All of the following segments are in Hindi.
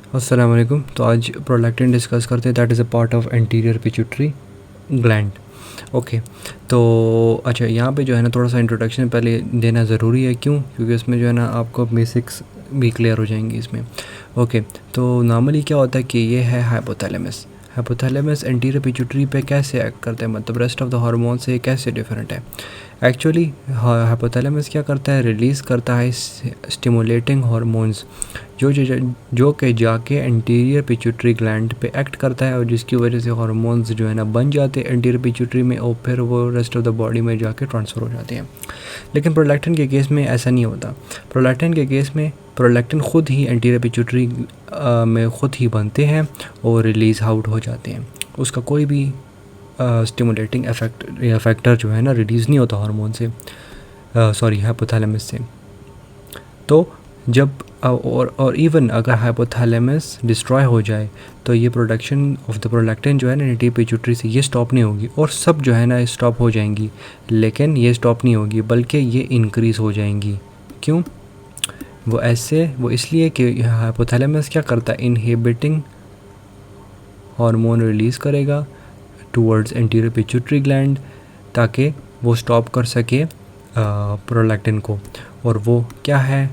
अस्सलाम वालेकुम। तो आज प्रोलैक्टिन डिस्कस करते हैं, that is a part of anterior pituitary gland. Okay, तो अच्छा यहाँ पे जो है ना थोड़ा सा इंट्रोडक्शन पहले देना ज़रूरी है। क्यों? क्योंकि उसमें जो है ना आपको बेसिक्स भी क्लियर हो जाएंगी इसमें। ओके, तो नॉर्मली क्या होता है कि ये है हाइपोथैलेमस। हाइपोथैलेमस एंटीरियर पिट्यूटरी पे कैसे एक्ट करता है, मतलब रेस्ट ऑफ द हार्मोन से कैसे डिफरेंट है। एक्चुअली हाइपोथैलेमस क्या करता है, रिलीज़ करता है स्टिमुलेटिंग हार्मोन्स जो कि जाके एंटीरियर पिट्यूटरी ग्लैंड पे एक्ट करता है, और जिसकी वजह से हार्मोन्स जो है ना बन जाते हैं एंटीरियर पिट्यूटरी में, और फिर वो रेस्ट ऑफ द बॉडी में जाके ट्रांसफ़र हो जाते हैं। लेकिन प्रोलैक्टिन के केस में ऐसा नहीं होता। प्रोलैक्टिन के केस में प्रोलैक्टिन ख़ुद ही एंटीरियर पिट्यूटरी में ख़ुद ही बनते हैं और रिलीज़ आउट हो जाते हैं। उसका कोई भी स्टिमुलेटिंग इफेक्ट या फैक्टर जो है ना रिलीज़ नहीं होता हार्मोन से, सॉरी हाइपोथैलेमस से। तो जब और इवन अगर हाइपोथैलेमस डिस्ट्रॉय हो जाए तो ये प्रोडक्शन ऑफ द प्रोलैक्टिन जो है ना एंटीरियर पिट्यूटरी से ये स्टॉप नहीं होगी, और सब जो है ना स्टॉप हो जाएंगी, लेकिन ये स्टॉप नहीं होगी बल्कि ये इंक्रीज़ हो जाएंगी। क्यों? वो इसलिए कि हाइपोथैलेमस क्या करता है, इनहिबिटिंग हार्मोन रिलीज़ करेगा टूवर्ड्स एंटीरियर पिट्यूटरी ग्लैंड, ताकि वो स्टॉप कर सके प्रोलैक्टिन को। और वो क्या है,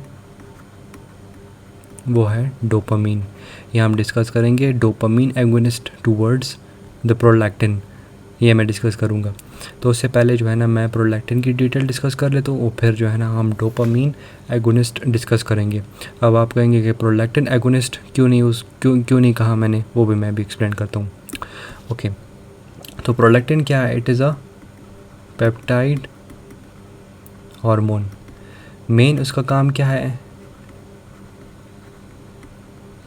वो है डोपामीन। ये हम डिस्कस करेंगे, dopamine agonist towards the prolactin, ये मैं डिस्कस करूँगा। तो उससे पहले जो है ना मैं प्रोलैक्टिन की डिटेल डिस्कस कर लेता हूँ, और फिर जो है ना हम डोपामीन एगोनिस्ट डिस्कस करेंगे। अब आप कहेंगे कि प्रोलैक्टिन एगोनिस्ट क्यों नहीं कहा मैंने, वो भी मैं भी एक्सप्लेन करता हूँ। ओके, तो प्रोलैक्टिन क्या है? It is a peptide hormone. Main उसका काम क्या है?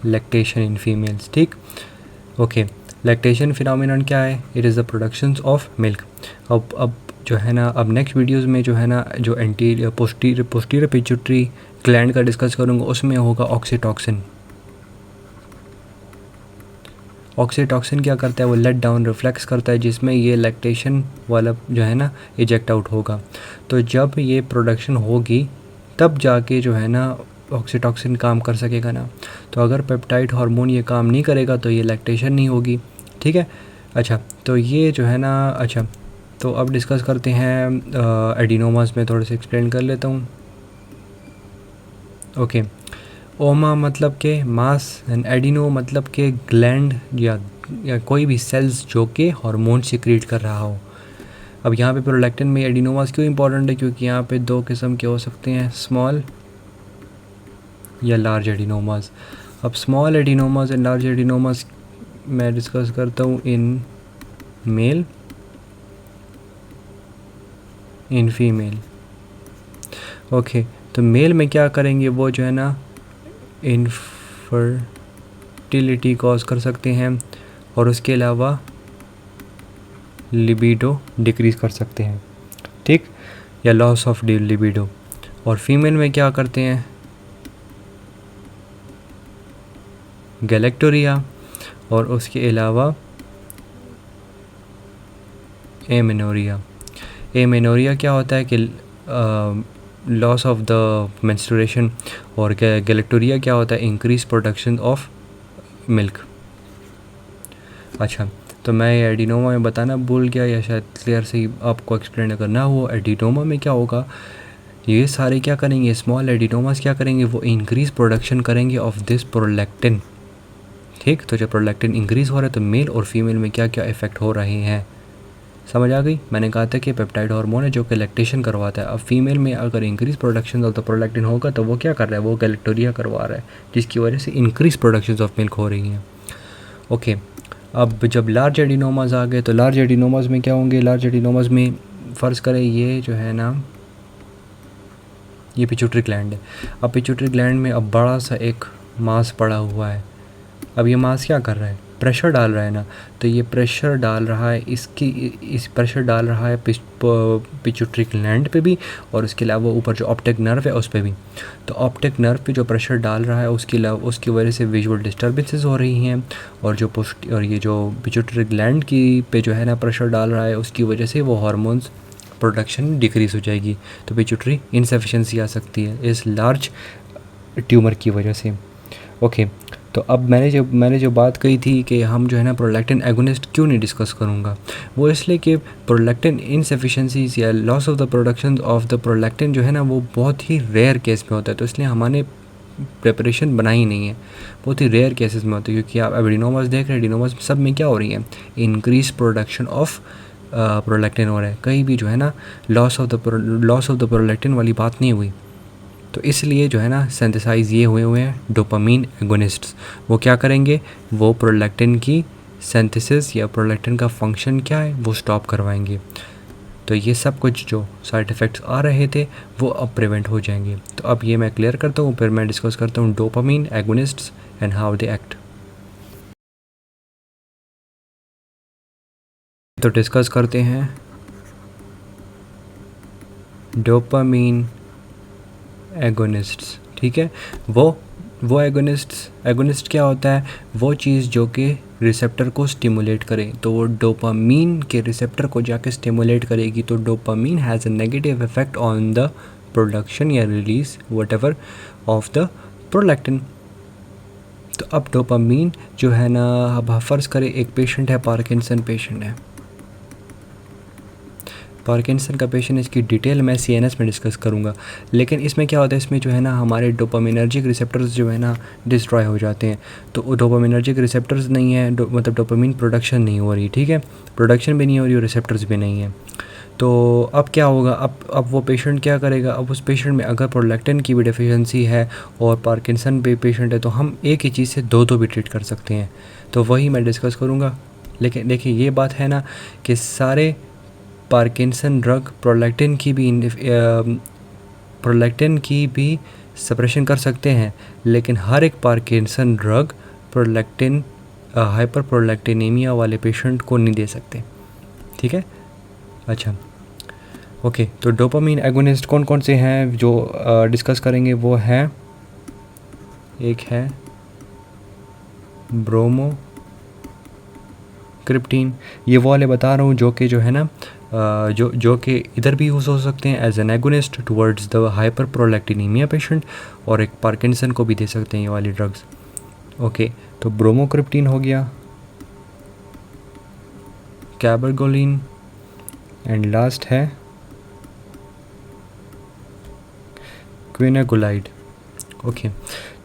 Lactation in females. ठीक, ओके। लैक्टेशन फिनोमिनन क्या है? It is the production of milk. अब जो है ना, अब नेक्स्ट वीडियोस में जो है ना जो एंटीरियर पोस्टीरियर पिट्यूटरी ग्लैंड का डिस्कस करूँगा, उसमें होगा ऑक्सीटॉक्सिन। ऑक्सीटॉक्सिन क्या करता है? वो लेट डाउन रिफ्लेक्स करता है, जिसमें ये लैक्टेशन वाला जो है ना इजेक्ट आउट होगा। तो जब ये प्रोडक्शन होगी तब जाके जो है ना ऑक्सीटॉक्सिन काम कर सकेगा ना। तो अगर पेप्टाइड हार्मोन ये काम नहीं करेगा तो ये लैक्टेशन नहीं होगी। ठीक है, अच्छा। तो ये जो है ना, अच्छा, तो अब डिस्कस करते हैं एडिनोमास में, थोड़े से एक्सप्लेन कर लेता हूँ। ओके, ओमा मतलब के मास, एंड एडिनो मतलब के ग्लैंड या कोई भी सेल्स जो कि हार्मोन सिक्रीट कर रहा हो। अब यहाँ पे प्रोलैक्टिन में एडिनोमास क्यों इंपॉर्टेंट है? क्योंकि यहाँ पे दो किस्म के हो सकते हैं, स्मॉल या लार्ज एडिनोमास। अब small adenomas and large adenomas मैं डिस्कस करता हूँ in male, in female. Okay, तो मेल में क्या करेंगे, वो जो है ना इनफर्टिलिटी कॉज कर सकते हैं, और उसके अलावा लिबिडो डिक्रीज़ कर सकते हैं। ठीक, या लॉस ऑफ लिबिडो। और फीमेल में क्या करते हैं, गैलेक्टोरिया, और उसके अलावा एमेनोरिया। एमेनोरिया क्या होता है कि लॉस ऑफ द मेंस्ट्रुएशन, और गैलेक्टोरिया क्या होता है, इंक्रीज प्रोडक्शन ऑफ मिल्क। अच्छा, तो मैं एडिनोमा में बताना भूल गया, या शायद क्लियर से ही आपको एक्सप्लेन करना हो। एडिनोमा में क्या होगा, ये सारे क्या करेंगे, स्मॉल एडिनोमास क्या करेंगे, वो इंक्रीज प्रोडक्शन करेंगे ऑफ दिस प्रोलैक्टिन। ठीक, तो जब प्रोलैक्टिन इंक्रीज़ हो रहा है तो मेल और फीमेल में क्या क्या इफ़ेक्ट हो रहे हैं, समझ आ गई। मैंने कहा था कि पेप्टाइड हार्मोन है जो कि लैक्टेशन करवाता है। अब फीमेल में अगर increase production of the prolactin होगा तो वो क्या कर रहा है, वो गैलेक्टोरिया करवा रहा है, जिसकी वजह से इंक्रीज प्रोडक्शन ऑफ मिल्क हो रही हैं। ओके, अब जब लार्ज एडिनोमास आ गए तो लार्ज एडिनोमास में क्या होंगे, लार्ज एडिनोमास में फ़र्ज़ करें ये जो है ना ये पिट्यूटरी ग्लैंड है। अब पिट्यूटरी ग्लैंड में अब बड़ा सा एक मास पड़ा हुआ है। अब ये मास क्या कर रहा है, प्रेशर डाल रहा है ना। तो ये प्रेशर डाल रहा है इस प्रेशर डाल रहा है पिट्यूटरी ग्लैंड पे भी, और उसके अलावा ऊपर जो ऑप्टिक नर्व है उस पे भी। तो ऑप्टिक नर्व पे जो प्रेशर डाल रहा है उसकी वजह से विजुअल डिस्टर्बेंसेस हो रही हैं, और ये जो पिट्यूटरी ग्लैंड की पे जो है ना प्रेशर डाल रहा है उसकी वजह से वो हार्मोन्स प्रोडक्शन डिक्रीज़ हो जाएगी। तो पिट्यूटरी इनसफिशेंसी आ सकती है इस लार्ज ट्यूमर की वजह से। ओके, तो अब मैंने जो बात कही थी कि हम जो है ना प्रोलैक्टिन एगोनिस्ट क्यों नहीं डिस्कस करूँगा, वो इसलिए कि प्रोलैक्टिन इनसफिशिएंसीज या loss of the production of the prolactin जो है ना वो बहुत ही रेयर केस में होता है, तो इसलिए हमने प्रिपरेशन बनाई नहीं है, बहुत ही रेयर केसेस में होती है। क्योंकि आप एडिनोमास देख रहे हैं, एडिनोमास सब में क्या हो रही है, इंक्रीज प्रोडक्शन ऑफ प्रोलैक्टिन हो रहा है, कहीं भी जो है ना लॉस ऑफ द प्रोलैक्टिन वाली बात नहीं हुई। तो इसलिए जो है ना सिंथेसाइज ये हुए हैं डोपामीन एगोनिस्ट्स। वो क्या करेंगे, वो प्रोलैक्टिन की सिंथेसिस या प्रोलैक्टिन का फंक्शन क्या है वो स्टॉप करवाएंगे। तो ये सब कुछ जो साइड इफ़ेक्ट्स आ रहे थे वो अब प्रिवेंट हो जाएंगे। तो अब ये मैं क्लियर करता हूँ, फिर मैं डिस्कस करता हूँ dopamine agonists and how they act. तो डिस्कस करते हैं डोपामीन एगोनिस्ट्स। ठीक है, वो एगोनिस्ट क्या होता है, वो चीज़ जो कि रिसेप्टर को स्टिमुलेट करे। तो वो डोपामीन के रिसेप्टर को जाके स्टिमुलेट करेगी, तो dopamine has a negative effect on the production या release what of the prolactin. तो अब डोपामीन जो है ना, अब फ़र्ज़ करें एक पेशेंट है, पार्किंसन पेशेंट है, पार्किंसन का पेशेंट, इसकी डिटेल मैं सीएनएस में डिस्कस करूंगा। लेकिन इसमें क्या होता है, इसमें जो है ना हमारे डोपामिनर्जिक रिसेप्टर्स जो है ना डिस्ट्रॉय हो जाते हैं। तो डोपामिनर्जिक रिसेप्टर्स नहीं है, मतलब डोपामिन प्रोडक्शन नहीं हो रही, ठीक है, प्रोडक्शन भी नहीं हो रही और रिसेप्टर्स भी नहीं है। तो अब क्या होगा, अब वो पेशेंट क्या करेगा, अब उस पेशेंट में अगर प्रोलैक्टिन की भी डिफिशिएंसी है और पार्किंसन भी पेशेंट है, तो हम एक ही चीज़ से दो भी ट्रीट कर सकते हैं। तो वही मैं डिस्कस करूँगा। लेकिन देखिए ये बात है ना कि सारे पार्किंसन ड्रग प्रोलैक्टिन की भी सप्रेशन कर सकते हैं, लेकिन हर एक पार्किंसन ड्रग प्रोलैक्टिन हाइपर प्रोलैक्टिनेमिया वाले पेशेंट को नहीं दे सकते। ठीक है, अच्छा ओके। तो डोपामीन एगोनिस्ट कौन कौन से हैं जो डिस्कस करेंगे, वो है, एक है ब्रोमो क्रिप्टीन, ये वो वाले बता रहा हूँ जो कि जो है ना जो कि इधर भी यूज़ हो सकते हैं as an agonist towards the hyper prolactinemia patient, और एक पार्किंसन को भी दे सकते हैं ये वाली ड्रग्स। ओके, तो ब्रोमोक्रिप्टीन हो गया, कैबरगोलिन, एंड लास्ट है क्विनागुलाइड। ओके,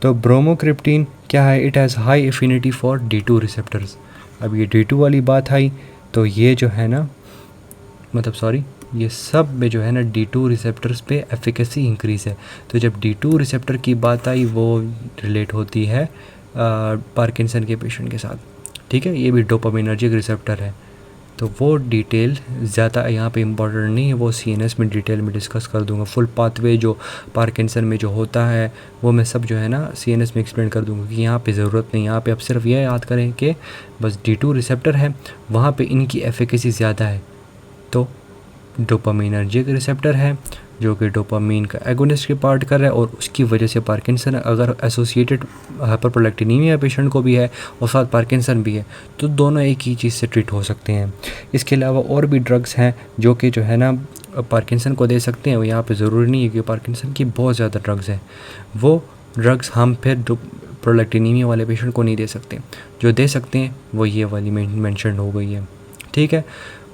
तो ब्रोमोक्रिप्टीन क्या है, it has high affinity for D2 receptors. अब ये D2 वाली बात आई, तो ये जो है ना, मतलब सॉरी, ये सब में जो है ना D2 रिसेप्टर्स पे एफिकेसी इंक्रीज़ है। तो जब D2 रिसेप्टर की बात आई, वो रिलेट होती है पार्किंसन के पेशेंट के साथ। ठीक है, ये भी डोपामिनर्जिक रिसेप्टर है। तो वो डिटेल ज़्यादा यहाँ पे इम्पॉर्टेंट नहीं है, वो सीएनएस में डिटेल में डिस्कस कर दूंगा। फुल पाथवे जो पार्किंसन में जो होता है वो मैं सब जो है ना सीएनएस में एक्सप्लेन कर दूंगा, कि यहाँ पे ज़रूरत नहीं। यहाँ पे आप सिर्फ ये याद करें कि बस D2 रिसेप्टर है, वहाँ पे इनकी एफिकेसी ज़्यादा है। तो डोपामिनर्जिक रिसेप्टर है जो कि डोपामीन का एगोनिस्ट के पार्ट कर रहा है, और उसकी वजह से पार्किंसन अगर एसोसिएटेड हाइपरप्रोलैक्टिनीमिया पेशेंट को भी है और साथ पार्किंसन भी है, तो दोनों एक ही चीज़ से ट्रीट हो सकते हैं। इसके अलावा और भी ड्रग्स हैं जो कि जो है ना पार्किंसन को दे सकते हैं। यहाँ पे ज़रूरी नहीं है कि पार्किंसन की बहुत ज़्यादा ड्रग्स हैं, वो ड्रग्स हम फिर प्रोलैक्टिनीमिया वाले पेशेंट को नहीं दे सकते। जो दे सकते हैं वो ये वाली मेंशन हो गई है। ठीक है,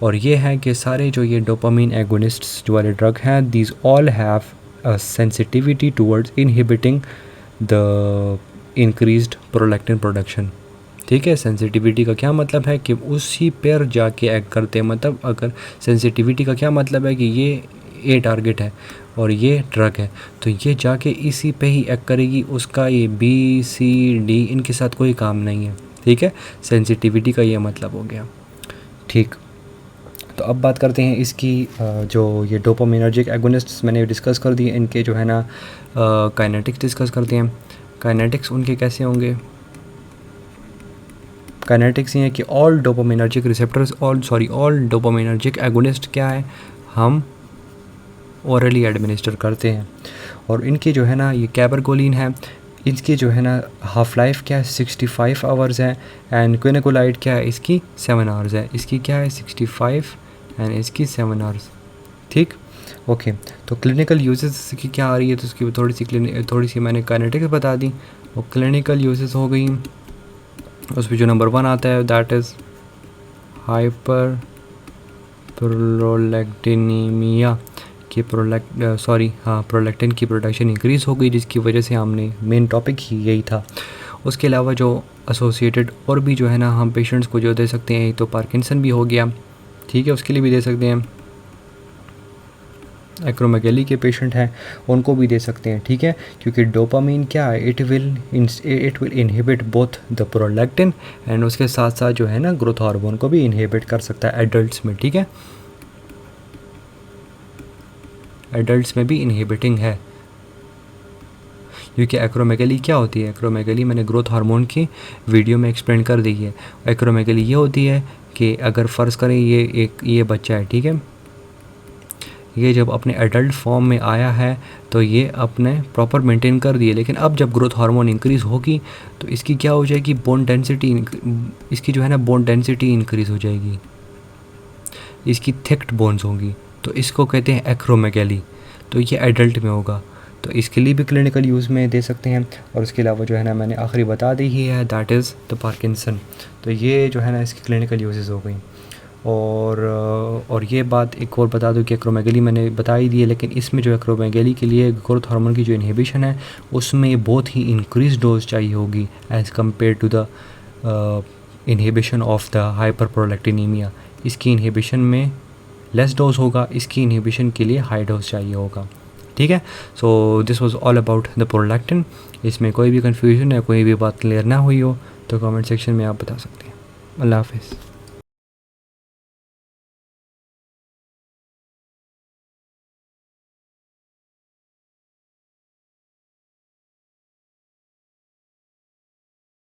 और ये है कि सारे जो ये डोपामीन एगोनिस्ट्स जो वाले ड्रग हैं, these all have a sensitivity towards inhibiting the increased prolactin production. ठीक है, सेंसिटिविटी का क्या मतलब है कि उसी पर जाके एक्ट करते हैं। मतलब अगर सेंसिटिविटी का क्या मतलब है कि ये टारगेट है और ये ड्रग है, तो ये जाके इसी पे ही एक्ट करेगी, उसका ये BCD इनके साथ कोई काम नहीं है। ठीक है, सेंसिटिविटी का ये मतलब हो गया। ठीक, तो अब बात करते हैं इसकी जो ये डोपामिनर्जिक एगोनिस्ट्स मैंने डिस्कस कर दिए, इनके जो है ना काइनेटिक्स डिस्कस करते हैं। काइनेटिक्स उनके कैसे होंगे, काइनेटिक्स ये है कि all dopaminergic receptors all dopaminergic agonist क्या है, हम ओरली एडमिनिस्टर करते हैं। और इनकी जो है ना ये कैबरगोलिन है, इसकी जो है ना हाफ लाइफ क्या है 65 आवर्स है, एंड क्विनागुलाइड क्या है इसकी 7 आवर्स है। इसकी क्या है 65 एंड इसकी 7 आवर्स। ठीक, ओके। तो क्लिनिकल यूजेस की क्या आ रही है, तो उसकी थोड़ी सी मैंने काइनेटिक्स बता दी। वो क्लिनिकल यूजेस हो गई। उसमें जो नंबर 1 आता है दैट इज़ हाइपर प्रोलैक्टिनीमिया की प्रोलैक्टिन की प्रोडक्शन इंक्रीज़ हो गई, जिसकी वजह से हमने मेन टॉपिक ही यही था। उसके अलावा जो एसोसिएटेड और भी जो है ना हम पेशेंट्स को जो दे सकते हैं, तो पार्किंसन भी हो गया, ठीक है, उसके लिए भी दे सकते हैं। एक्रोमेगैली के पेशेंट हैं उनको भी दे सकते हैं, ठीक है, क्योंकि डोपामीन क्या है, it will inhibit both the prolactin and उसके साथ साथ जो है ना ग्रोथ हार्मोन को भी इनहिबिट कर सकता है एडल्ट्स में, ठीक है, एडल्ट्स में भी इनहिबिटिंग है। क्योंकि एक्रोमेगैली क्या होती है, एक्रोमेगैली मैंने ग्रोथ हार्मोन की वीडियो में एक्सप्लेन कर दी है। एक्रोमेगैली ये होती है कि अगर फ़र्ज़ करें ये बच्चा है, ठीक है, ये जब अपने एडल्ट फॉर्म में आया है तो ये अपने प्रॉपर मेंटेन कर दिए, लेकिन अब जब ग्रोथ हार्मोन इंक्रीज़ होगी तो इसकी क्या हो जाएगी, बोन डेंसिटी, इसकी जो है ना बोन डेंसिटी इंक्रीज़ हो जाएगी, इसकी थिक्ड बोन्स होंगी, तो इसको कहते हैं एक्रोमेगैली। तो ये एडल्ट में होगा, तो इसके लिए भी क्लिनिकल यूज़ में दे सकते हैं। और उसके अलावा जो है ना मैंने आखिरी बता दी ही है दैट इज़ द पार्किंसन। तो ये जो है ना इसकी क्लिनिकल यूजेस हो गई। और ये बात एक और बता दूं कि एक्रोमेगैली मैंने बता ही दी है, लेकिन इसमें जो एक्रोमेगैली के लिए ग्रोथ हार्मोन की जो इनहिबिशन है उसमें बहुत ही इंक्रीज डोज चाहिए होगी as compare to the inhibition of the hyper prolactinemia. इसकी इनहिबिशन में लेस डोज होगा, इसकी इनहिबिशन के लिए हाई डोज चाहिए होगा, ठीक है। So this was all about the prolactin. इसमें कोई भी कन्फ्यूजन या कोई भी बात क्लियर ना हुई हो तो कमेंट सेक्शन में आप बता सकते हैं। अल्लाह हाफिज़।